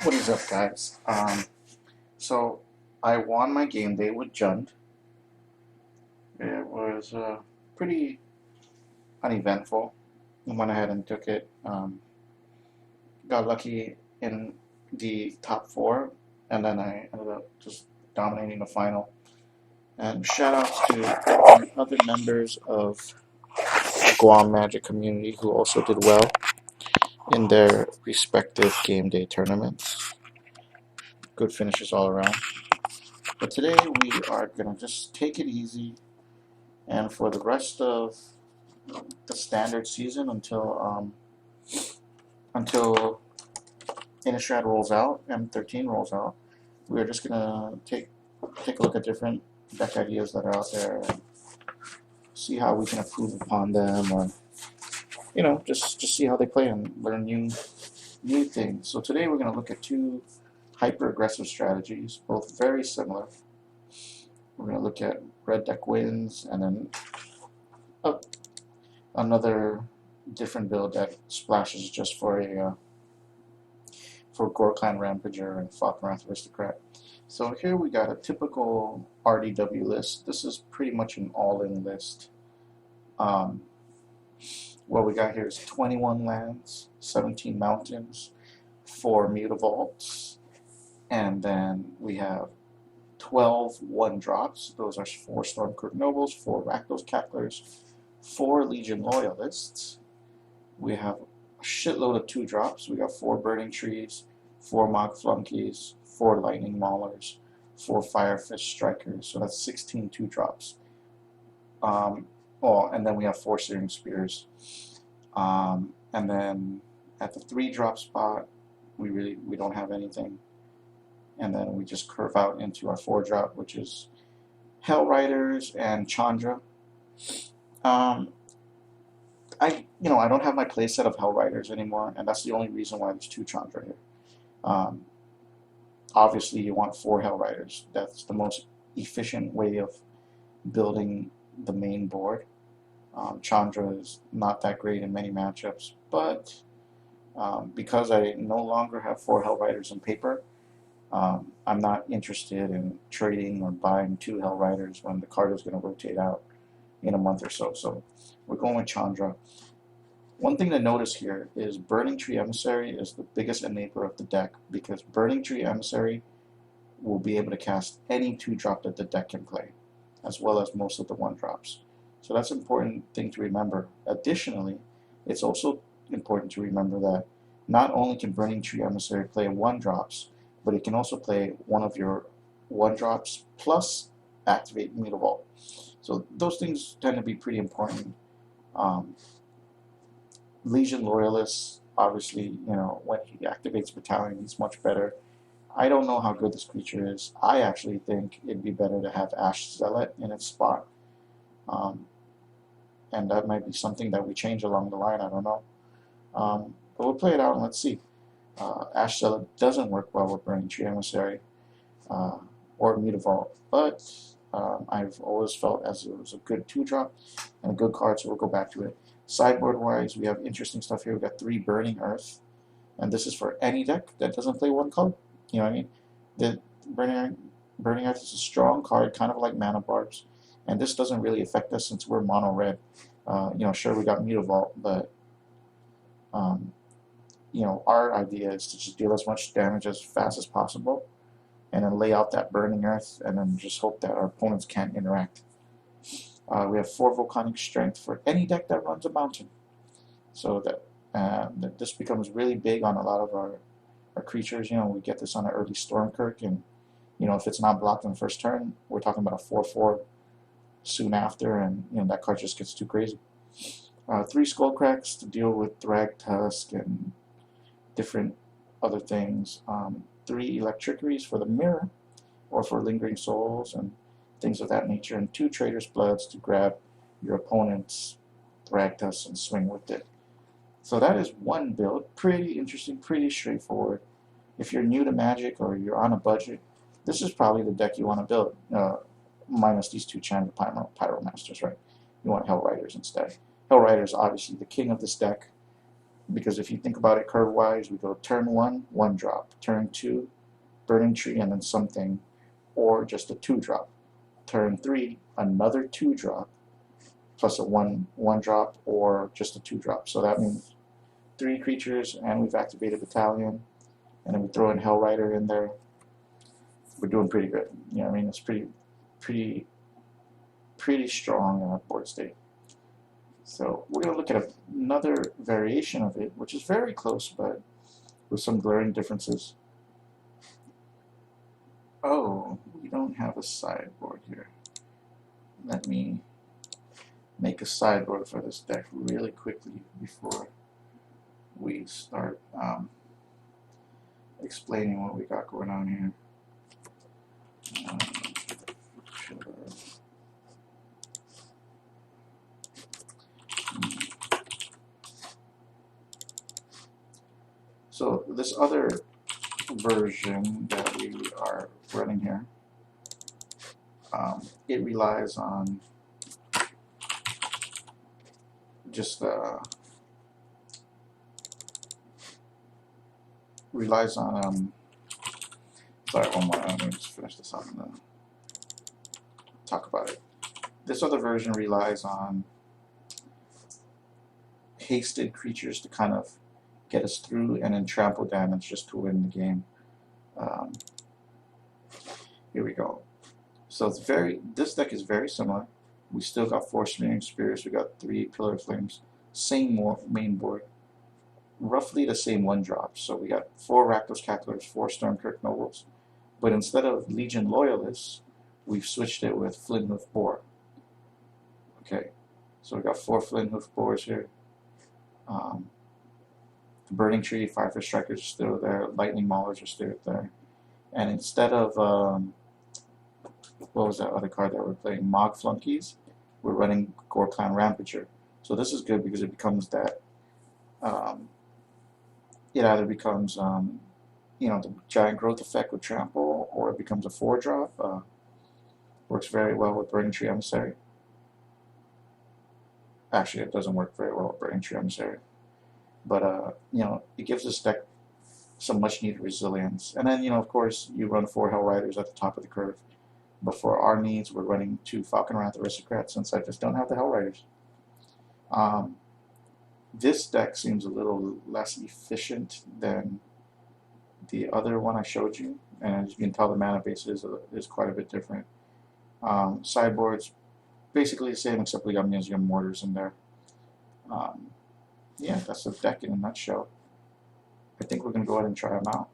What is up, guys? So I won my game day with Jund. It was pretty uneventful. I went ahead and took it. Got lucky in the top four, and then I ended up just dominating the final. And shout outs to the other members of the Guam Magic community who also did well in their respective game day tournaments. Good finishes all around. But today we are gonna just take it easy. And for the rest of the standard season until Innistrad rolls out, M13 rolls out, we're just gonna take a look at different deck ideas that are out there and see how we can improve upon them, or just see how they play and learn new things. So today we're gonna look at two hyper aggressive strategies, both very similar. We're gonna look at red deck wins, and then another different build that splashes just for Gorkhan Rampager and Falkenrath Aristocrat. So here we got a typical RDW list. This is pretty much an all-in list. What we got here is 21 lands, 17 mountains, 4 Mutavaults, and then we have 12 1-drops. Those are 4 Stormkirk Nobles, 4 Rakdos Cacklers, 4 Legion Loyalists. We have a shitload of 2-drops. We got 4 Burning Trees, 4 Mog Flunkies, 4 Lightning Maulers, 4 Firefish Strikers. So that's 16 2-drops. And then we have 4 Searing Spears. And then at the 3-drop spot, we don't have anything. And then we just curve out into our 4-drop, which is Hell Riders and Chandra. I don't have my playset of Hell Riders anymore, and that's the only reason why there's 2 Chandra here. Obviously, you want 4 Hell Riders. That's the most efficient way of building the main board. Chandra is not that great in many matchups, but because I no longer have 4 Hell Riders in paper, I'm not interested in trading or buying 2 Hell Riders when the card is going to rotate out in a month or so. So we're going with Chandra. One thing to notice here is Burning Tree Emissary is the biggest enabler of the deck, because Burning Tree Emissary will be able to cast any 2-drop that the deck can play, as well as most of the 1-drops. So that's an important thing to remember. Additionally, it's also important to remember that not only can Burning Tree Emissary play 1-drops, but it can also play one of your 1-drops plus activate Mutavault. So those things tend to be pretty important. Legion Loyalists, obviously, when he activates Battalion, he's much better. I don't know how good this creature is. I actually think it'd be better to have Ash Zealot in its spot. And that might be something that we change along the line, I don't know. But we'll play it out and let's see. Ash Zealot doesn't work well with Burning Tree Emissary or Mutavault, but I've always felt as it was a good 2-drop and a good card, so we'll go back to it. Sideboard-wise, we have interesting stuff here. We've got 3 Burning Earth, and this is for any deck that doesn't play 1 color. You know what I mean? The Burning Earth is a strong card, kind of like Mana Barbs, and this doesn't really affect us since we're mono-red. Sure, we got Mutavault, but our idea is to just deal as much damage as fast as possible, and then lay out that Burning Earth, and then just hope that our opponents can't interact. We have 4 Volcanic Strength for any deck that runs a mountain, so that this becomes really big on a lot of our creatures. We get this on an early Stormkirk, and if it's not blocked on the first turn, we're talking about a 4/4 soon after, and that card just gets too crazy. 3 Skullcracks to deal with Thragtusk and different other things. 3 Electricities for the Mirror or for Lingering Souls and things of that nature, and 2 Trader's Bloods to grab your opponent's Thragtusk and swing with it. So that is one build. Pretty interesting, pretty straightforward. If you're new to Magic or you're on a budget, this is probably the deck you want to build, minus these 2 Chandra Pyro Masters, right? You want Hell Riders instead. Hell Rider is obviously the king of this deck. Because if you think about it curve-wise, we go turn 1, 1 drop, turn 2, burning tree, and then something, or just a 2 drop. Turn 3, another 2 drop, plus a 1 drop, or just a 2 drop. So that means 3 creatures, and we've activated Battalion, and then we throw in Hell Rider in there. We're doing pretty good. You know what I mean? It's pretty strong board state. So we're going to look at another variation of it, which is very close, but with some glaring differences. Oh, we don't have a sideboard here. Let me make a sideboard for this deck really quickly before we start explaining what we got going on here. So this other version that we are running here, it relies on just sorry, one more. Let me just finish this off and then talk about it. This other version relies on hasted creatures to kind of get us through, and then trample damage just to win the game. Here we go. So it's this deck is very similar. We still got 4 Smearing Spears, we got 3 Pillar of Flames, same main board, roughly the same 1 drop. So we got 4 Rakdos Cacklers, 4 Stormkirk Nobles, but instead of Legion Loyalists, we've switched it with Flinthoof Boar. Okay, so we got 4 Flinthoof Boars here. The Burning Tree, Firefish Strikers are still there, Lightning Maulers are still there. And instead of, what was that other card that we're playing? Mog Flunkies, we're running Gore Clan Rampager. So this is good because it becomes that, it either becomes, you know, the giant growth effect with Trample, or it becomes a 4 drop. Works very well with Burning Tree Emissary. Actually, it doesn't work very well with Burning Tree Emissary. But, you know, it gives this deck some much needed resilience. And then, you know, of course, you run 4 Hell Riders at the top of the curve. But for our needs, we're running 2 Falcon Wrath Aristocrats, since I just don't have the Hell Riders. This deck seems a little less efficient than the other one I showed you. And as you can tell, the mana base is quite a bit different. Sideboard's basically the same, except we got Mtg Mortars in there. Yeah, that's the deck in a nutshell. I think we're going to go ahead and try them out.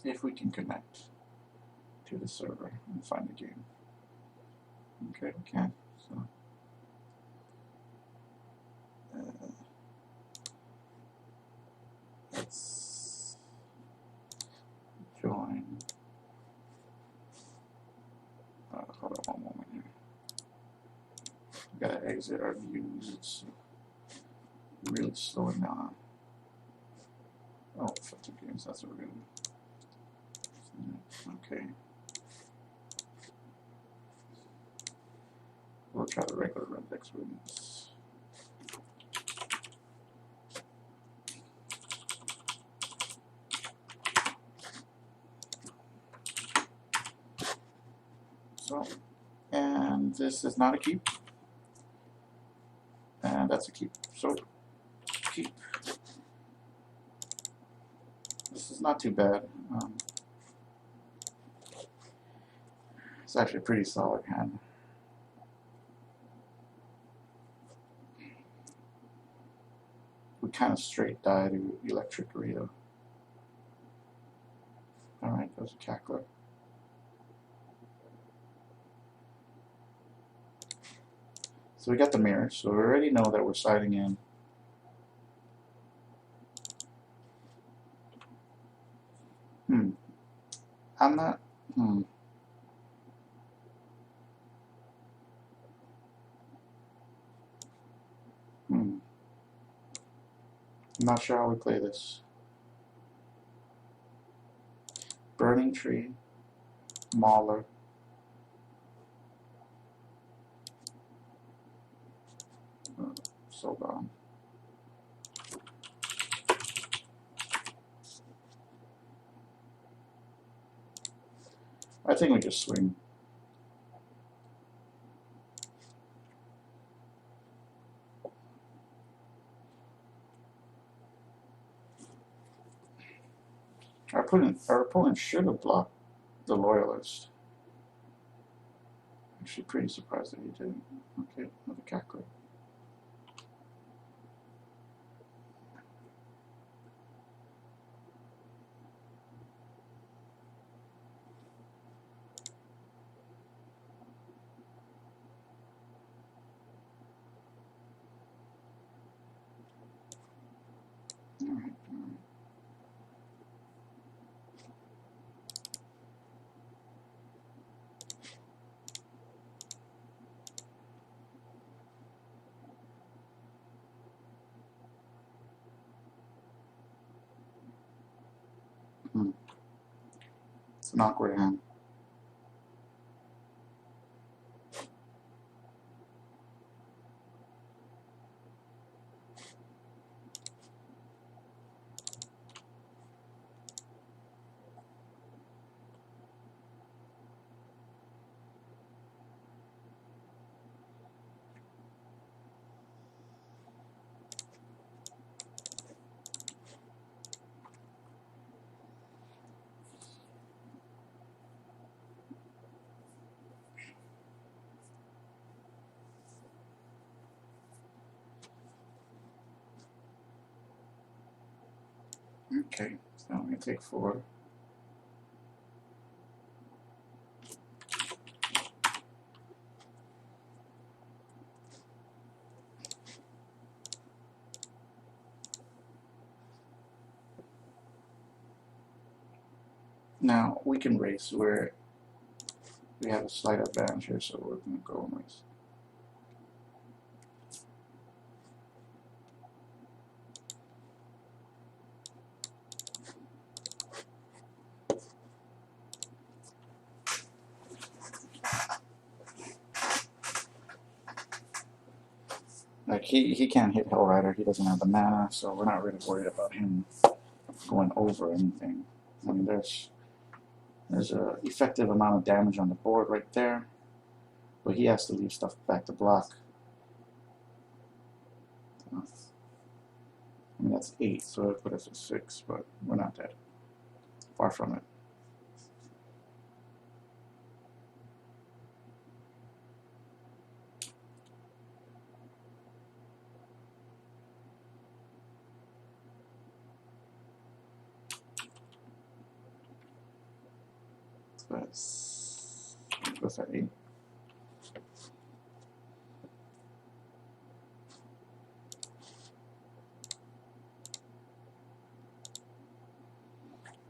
If we can connect to the server and find the game. Okay, we can. So, let's join. Hold on one moment here. We gotta exit our views. It's really slowing down. Oh, filter games, that's what we're doing. Okay. We'll try the regular Reddex wins. So, and this is not a keep. And that's a keep. So, keep. This is not too bad. It's actually a pretty solid hand. We kind of straight die to Electric Dorito. Alright, goes a Cackler. So we got the mirror, so we already know that we're siding in. I'm not, I'm not sure how we play this. Burning Tree, Mauler. so gone. I think we just swing. Our opponent should have blocked the loyalist. Actually, pretty surprised that he didn't. Okay, another cackler. All right. It's an awkward hand. Okay, so I'm going to take 4. Now, we can race where we have a slight advantage here, so we're going to go and race. Like, he can't hit Hell Rider, he doesn't have the mana, so we're not really worried about him going over anything. I mean, there's a effective amount of damage on the board right there, but he has to leave stuff back to block. I mean, that's 8, so it put us at 6, but we're not dead. Far from it. What's that 8?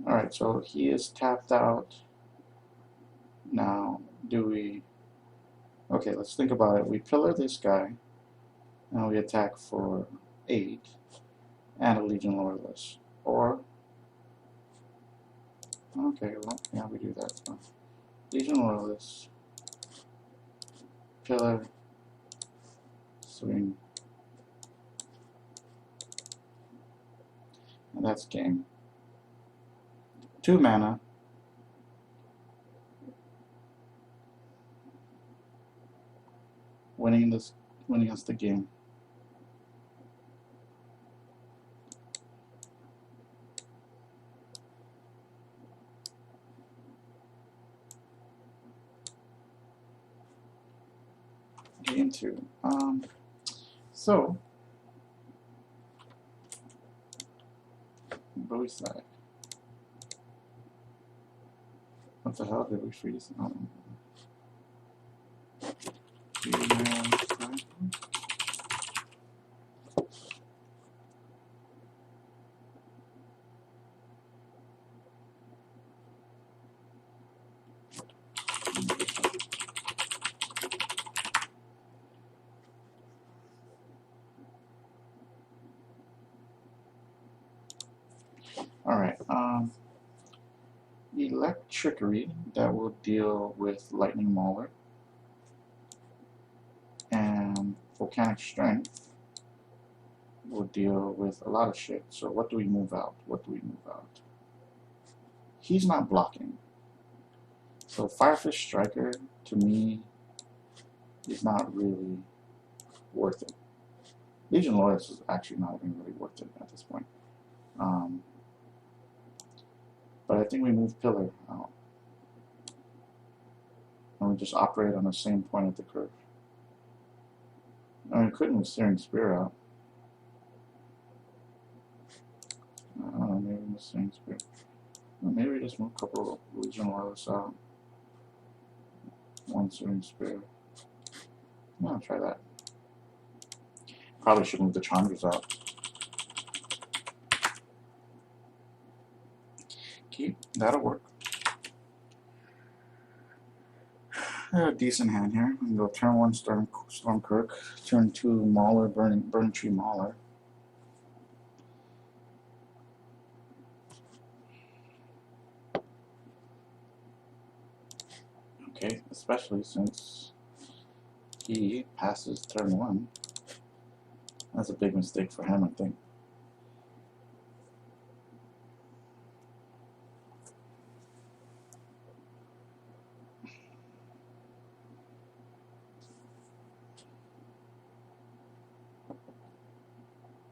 Alright, so he is tapped out. Now, do we... Okay, let's think about it. We pillar this guy, and we attack for 8, and a Legion Loyalist. Or... Okay, well, yeah, we do that. So, Legion Loyalist, pillar, swing, and that's game. 2 mana. Winning us the game. Game 2. So both side. What the hell did we freeze? Alright, Electrickery, that will deal with Lightning Mauler, and Volcanic Strength will deal with a lot of shit. So what do we move out? What do we move out? He's not blocking. So Firefish Striker, to me, is not really worth it. Legion Loyalist is actually not even really worth it at this point. But I think we move Pillar out. And we just operate on the same point of the curve. I mean, we could move Searing Spear out. I don't know, maybe move Searing Spear. Or maybe we just move a couple of Legion Loyalists out. One Searing Spear. Yeah, I'll try that. Probably should move the Chandras out. Keep, that'll work. I have a decent hand here. I'm going to go turn 1 Stormkirk, turn 2 Mauler, Burning Tree Mauler. Okay, especially since he passes turn 1. That's a big mistake for him, I think.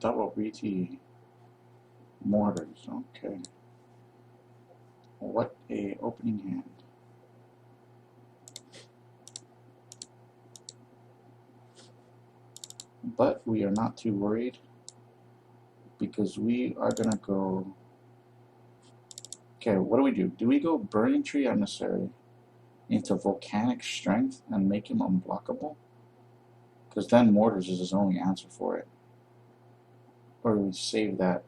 Double BT Mortars, okay. What a opening hand. But we are not too worried because we are gonna go. Okay, what do? Do we go Burning Tree Emissary into Volcanic Strength and make him unblockable? Because then Mortars is his only answer for it. Or do we save that?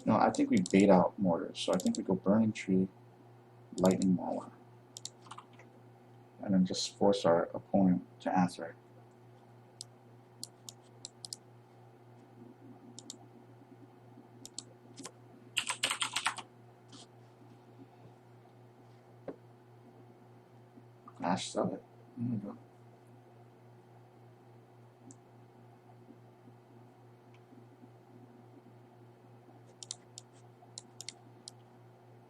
No, I think we bait out Mortars. So I think we go Burning Tree, Lightning Mauler. And then just force our opponent to answer. Ash, sell it. There we go.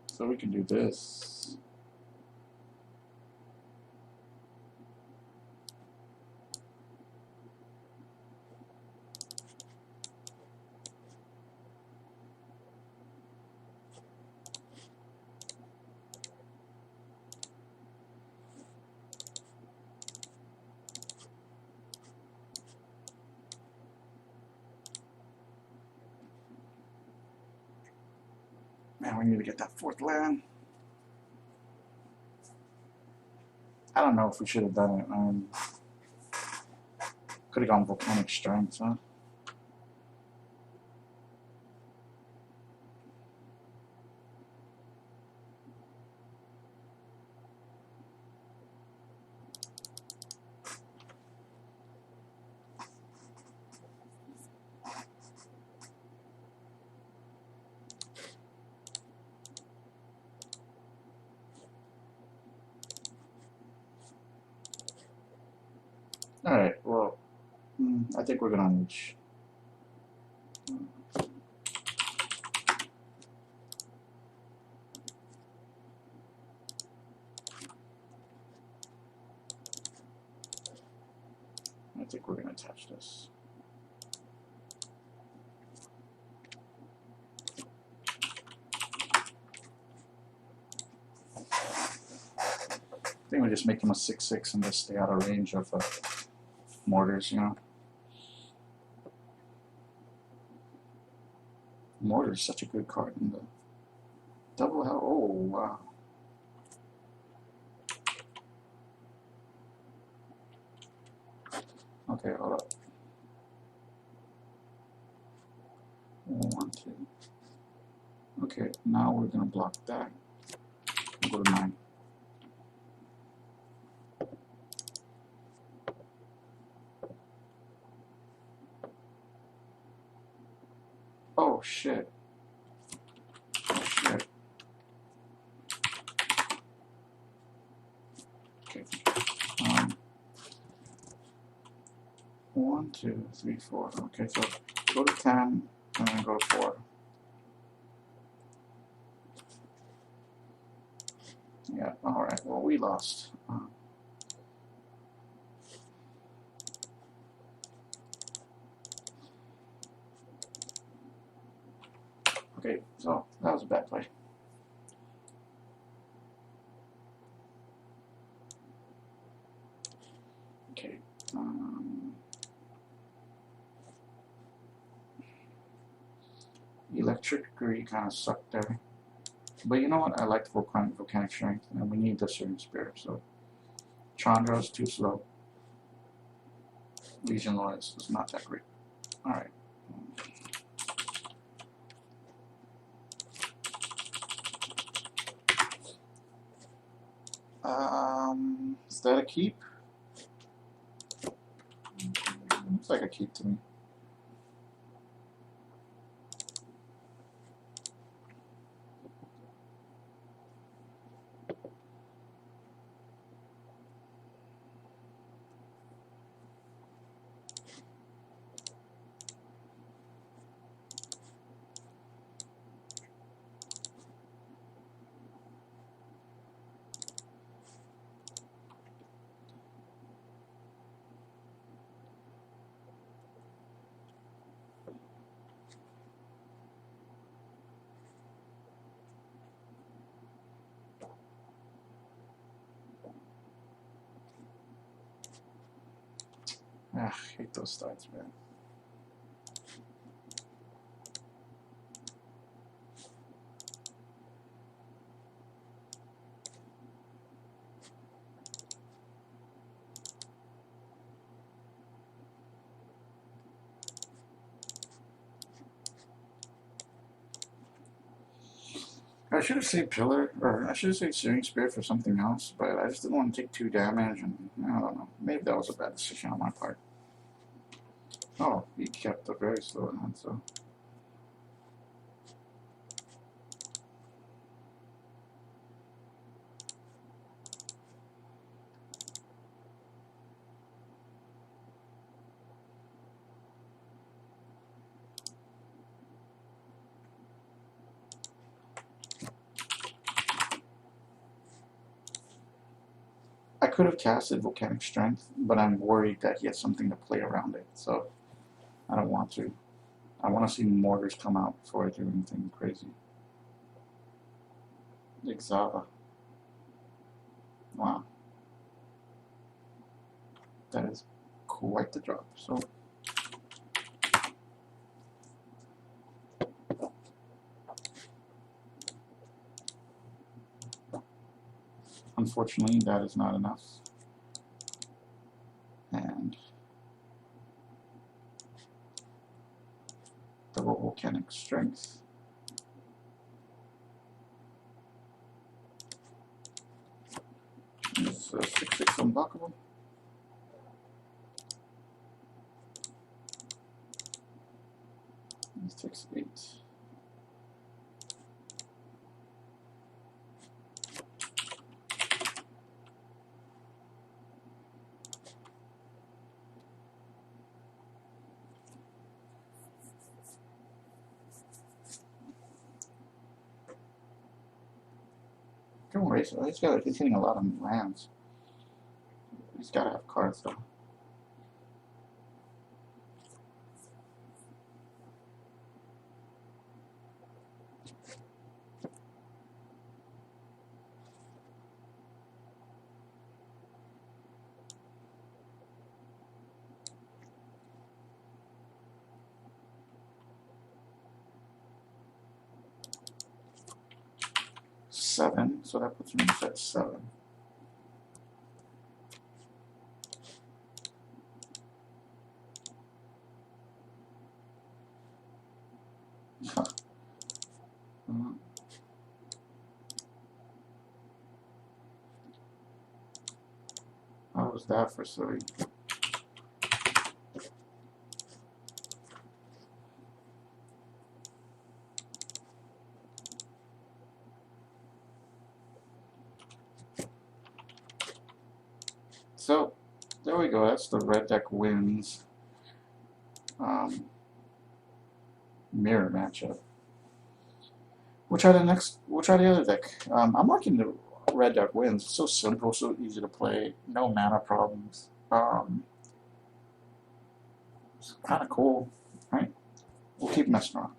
So we can do this. Man, we need to get that 4th land. I don't know if we should have done it. Could have gone Volcanic Strength, huh? Alright, well, I think we're gonna unleash. I think we're gonna attach this. I think we just make him a 6/6 and just stay out of range of Mortars, you know. Mortar is such a good card in the double hell. Oh, wow. Okay, hold up. 1, 2. Okay, now we're gonna block that. Go to 9. Oh shit. Oh shit. Okay. 1, 1, 2, 3, 4. Okay, so go to 10 and then go to 4. Yeah, alright, well, we lost. Okay, so that was a bad play. Okay. Electric Degree kind of sucked there. But you know what? I like volcanic strength, and we need the Searing Spirit. So Chandra's too slow. Legion Lords is not that great. Alright. Is that a keep? Looks like a keep to me. I hate those starts, man. I should have saved Pillar, or I should have saved Searing Spirit for something else, but I just didn't want to take 2 damage, and I don't know. Maybe that was a bad decision on my part. Oh, he kept a very slow hand, so. I could have casted Volcanic Strength, but I'm worried that he has something to play around it, so I don't want to. I want to see Mortars come out before I do anything crazy. Exava. Wow. That is quite the drop. So unfortunately that is not enough. And double Volcanic Strength. It's 6/6 unblockable. This takes 8. Don't worry, so he's hitting a lot of lands. He's gotta have cards though. Seven, so that puts me at 7. How was that for silly? So, there we go. That's the red deck wins. Mirror matchup. We'll try the next. We'll try the other deck. I'm liking the red deck wins. It's so simple, so easy to play. No mana problems. It's kind of cool, right? We'll keep messing around.